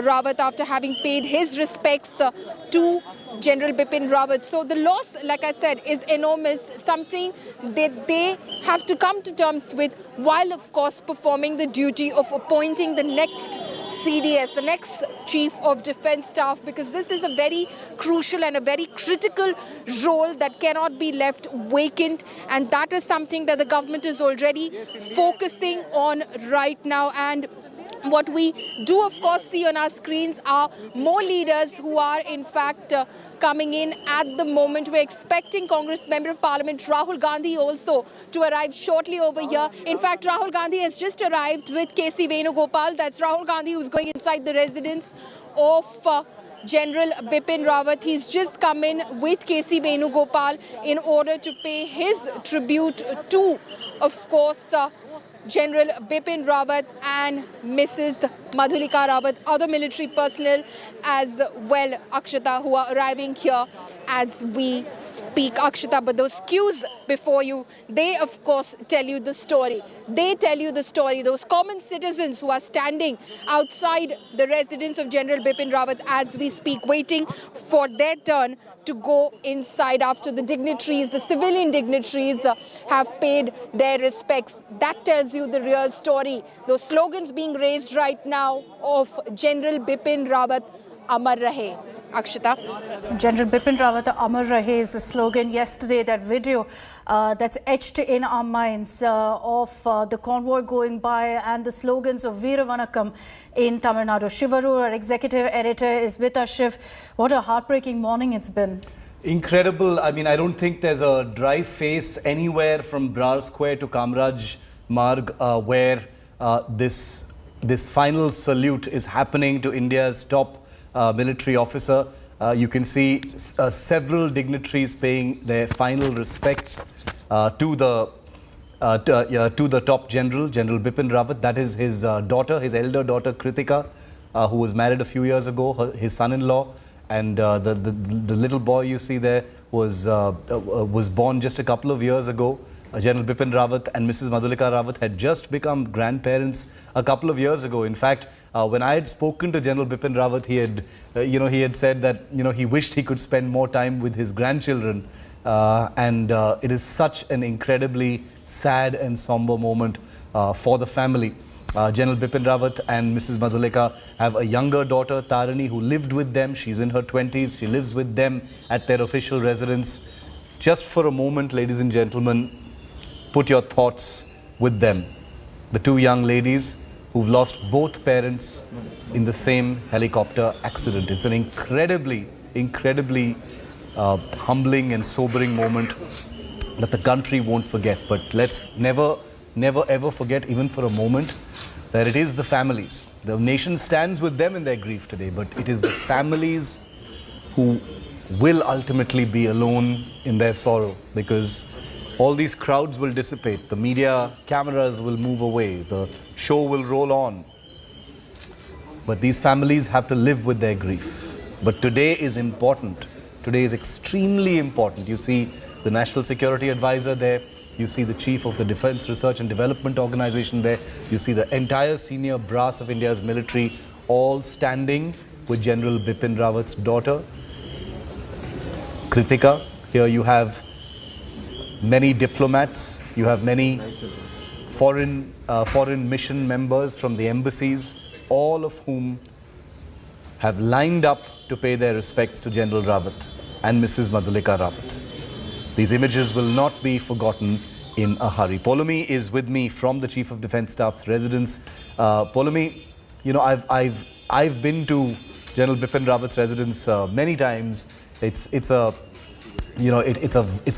Rawat after having paid his respects to General Bipin Rawat. So the loss, like I said, is enormous, something that they have to come to terms with while, of course, performing the duty of appointing the next CDS, the next Chief of Defence Staff, because this is a very crucial and a very critical role that cannot be left vacant, and that is something that the government is already focusing on right now. And what we do, of course, see on our screens are more leaders who are, in fact, coming in at the moment. We're expecting Congress Member of Parliament Rahul Gandhi also to arrive shortly over here. In fact, Rahul Gandhi has just arrived with KC Venugopal. That's Rahul Gandhi who's going inside the residence of General Bipin Rawat. He's just come in with KC Venugopal in order to pay his tribute to, of course, General Bipin Rawat and Mrs. Madhulika Rawat, other military personnel as well, Akshata, who are arriving here as we speak. Akshata, but those cues before you, they of course tell you the story. They tell you the story. Those common citizens who are standing outside the residence of General Bipin Rawat as we speak, waiting for their turn to go inside after the dignitaries, the civilian dignitaries have paid their respects. That tells you the real story. Those slogans being raised right now of General Bipin Rawat, Amar Rahe. Akshata. General Bipin Rawat, Amar Rahe is the slogan. Yesterday, that video that's etched in our minds of the convoy going by and the slogans of Veera Vanakkam in Tamil Nadu. Shivaru, our executive editor, is with us. Shiv, what a heartbreaking morning it's been. Incredible. I mean, I don't think there's a dry face anywhere from Brar Square to Kamraj Marg where this final salute is happening to India's top military officer. You can see several dignitaries paying their final respects to the top general, General Bipin Rawat. That is his daughter, his elder daughter Kritika, who was married a few years ago, his son-in-law, and the little boy you see there was born just a couple of years ago. General Bipin Rawat and Mrs. Madhulika Rawat had just become grandparents a couple of years ago. In fact, when I had spoken to General Bipin Rawat, he had said that he wished he could spend more time with his grandchildren, and it is such an incredibly sad and somber moment for the family. General Bipin Rawat and Mrs. Madhulika have a younger daughter, Tarini, who lived with them. She's in her 20s. She lives with them at their official residence. Just for a moment, ladies and gentlemen, put your thoughts with them. The two young ladies who've lost both parents in the same helicopter accident. It's an incredibly humbling and sobering moment that the country won't forget. But let's never ever forget, even for a moment, that it is the families. The nation stands with them in their grief today, but it is the families who will ultimately be alone in their sorrow, because all these crowds will dissipate, the media cameras will move away, the show will roll on. But these families have to live with their grief. But today is important. Today is extremely important. You see the National Security Advisor there. You see the Chief of the Defence Research and Development Organization there. You see the entire senior brass of India's military all standing with General Bipin Rawat's daughter, Kritika. Here you have many diplomats, you have many foreign mission members from the embassies, all of whom have lined up to pay their respects to General Rawat and Mrs. Madhulika Rawat. These images will not be forgotten in a hurry. Poulomi is with me from the Chief of Defence Staff's residence. Poulomi, I've been to General Bipin Rawat's residence many times. It's a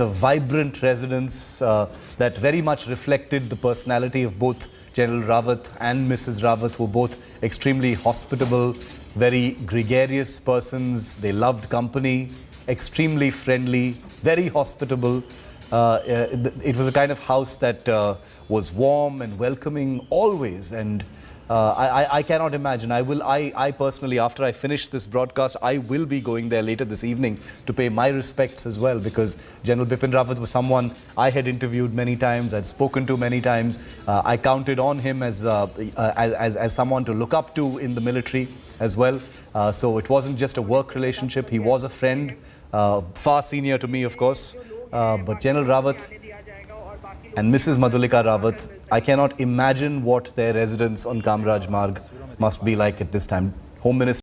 vibrant residence that very much reflected the personality of both General Rawat and Mrs. Rawat, who were both extremely hospitable, very gregarious persons. They loved company, extremely friendly, very hospitable. It was a kind of house that was warm and welcoming always. And I cannot imagine. I personally, after I finish this broadcast, I will be going there later this evening to pay my respects as well, because General Bipin Rawat was someone I had interviewed many times, I'd spoken to many times. I counted on him as someone to look up to in the military as well. So it wasn't just a work relationship. He was a friend, far senior to me, of course. But General Rawat and Mrs. Madhulika Rawat, I cannot imagine what their residence on Kamraj Marg must be like at this time. Home Minister